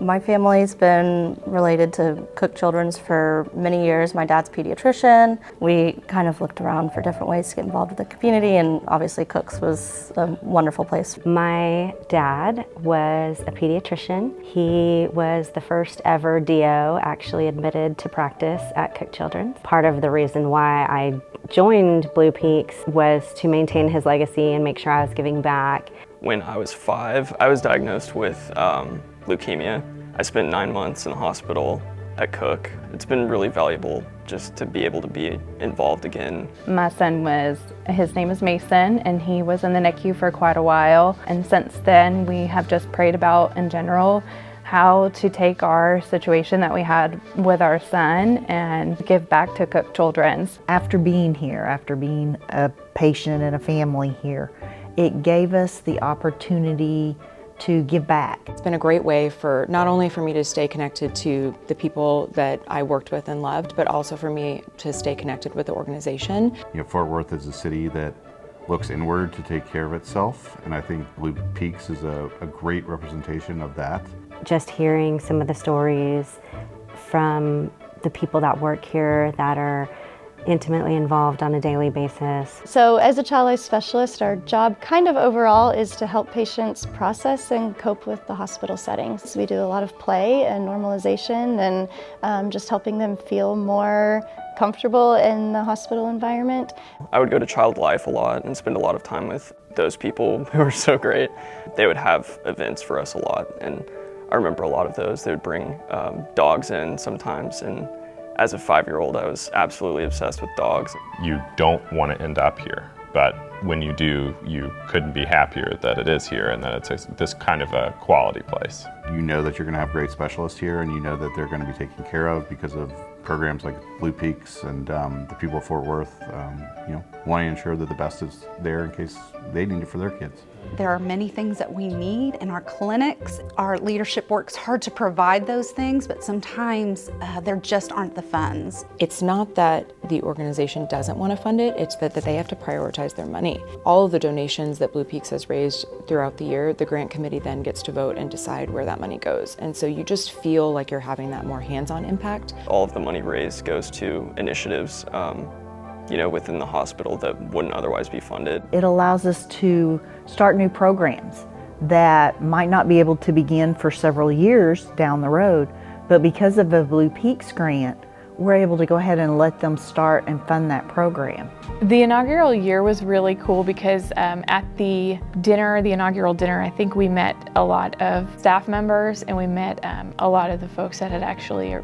My family's been related to Cook Children's for many years. My dad's a pediatrician. We kind of looked around for different ways to get involved with the community, and obviously Cook's was a wonderful place. My dad was a pediatrician. He was the first ever DO actually admitted to practice at Cook Children's. Part of the reason why I joined Blue Peaks was to maintain his legacy and make sure I was giving back. When I was 5, I was diagnosed with leukemia. I spent 9 months in the hospital at Cook. It's been really valuable just to be able to be involved again. My son his name is Mason, and he was in the NICU for quite a while. And since then, we have just prayed about, in general, how to take our situation that we had with our son and give back to Cook Children's. After being here, after being a patient and a family here, it gave us the opportunity to give back. It's been a great way for not only for me to stay connected to the people that I worked with and loved, but also for me to stay connected with the organization. Fort Worth is a city that looks inward to take care of itself, and I think Blue Peaks is a great representation of that. Just hearing some of the stories from the people that work here that are intimately involved on a daily basis. So as a child life specialist, our job kind of overall is to help patients process and cope with the hospital settings. So we do a lot of play and normalization and just helping them feel more comfortable in the hospital environment. I would go to Child Life a lot and spend a lot of time with those people who were so great. They would have events for us a lot, and I remember a lot of those. They would bring dogs in sometimes, and as a 5-year-old, I was absolutely obsessed with dogs. You don't want to end up here, but when you do, you couldn't be happier that it is here and that it's this kind of a quality place. You know that you're going to have great specialists here, and you know that they're going to be taken care of because of programs like Blue Peaks and the people of Fort Worth, wanting to ensure that the best is there in case they need it for their kids. There are many things that we need in our clinics. Our leadership works hard to provide those things, but sometimes there just aren't the funds. It's not that the organization doesn't want to fund it, it's that they have to prioritize their money. All of the donations that Blue Peaks has raised throughout the year, the grant committee then gets to vote and decide where that money goes. And so you just feel like you're having that more hands-on impact. All of the money raised goes to initiatives within the hospital that wouldn't otherwise be funded. It allows us to start new programs that might not be able to begin for several years down the road, but because of the Blue Peaks grant, we're able to go ahead and let them start and fund that program. The inaugural year was really cool because at the inaugural dinner, I think we met a lot of staff members, and we met a lot of the folks that had actually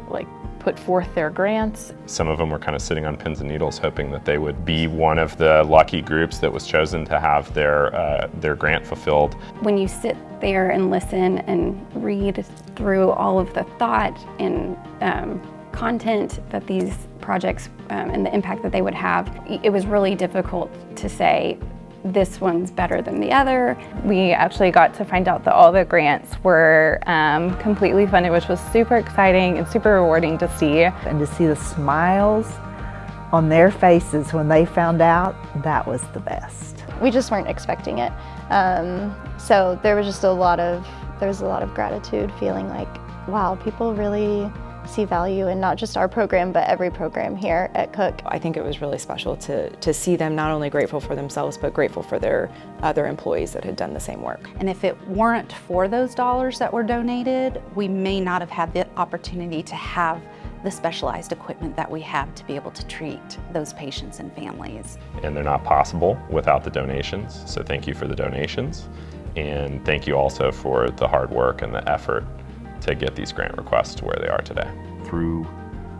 put forth their grants. Some of them were kind of sitting on pins and needles hoping that they would be one of the lucky groups that was chosen to have their grant fulfilled. When you sit there and listen and read through all of the thought and content that these projects and the impact that they would have, it was really difficult to say this one's better than the other. We actually got to find out that all the grants were completely funded, which was super exciting and super rewarding to see. And to see the smiles on their faces when they found out, that was the best. We just weren't expecting it. So there was just a lot of gratitude, feeling like, wow, people really see value in not just our program, but every program here at Cook. I think it was really special to see them not only grateful for themselves, but grateful for their other employees that had done the same work. And if it weren't for those dollars that were donated, we may not have had the opportunity to have the specialized equipment that we have to be able to treat those patients and families. And they're not possible without the donations, so thank you for the donations. And thank you also for the hard work and the effort to get these grant requests to where they are today. Through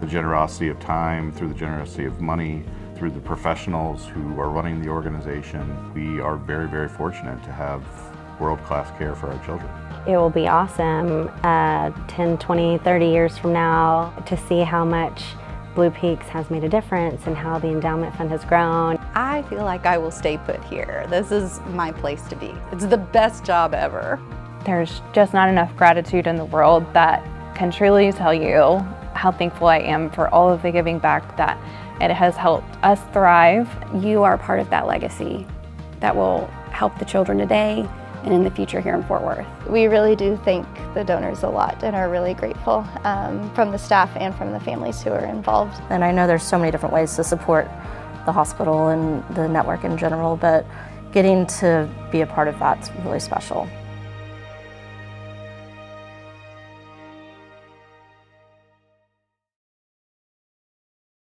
the generosity of time, through the generosity of money, through the professionals who are running the organization, we are very, very fortunate to have world-class care for our children. It will be awesome 10, 20, 30 years from now to see how much Blue Peaks has made a difference and how the endowment fund has grown. I feel like I will stay put here. This is my place to be. It's the best job ever. There's just not enough gratitude in the world that can truly tell you how thankful I am for all of the giving back that it has helped us thrive. You are part of that legacy that will help the children today and in the future here in Fort Worth. We really do thank the donors a lot and are really grateful from the staff and from the families who are involved. And I know there's so many different ways to support the hospital and the network in general, but getting to be a part of that's really special.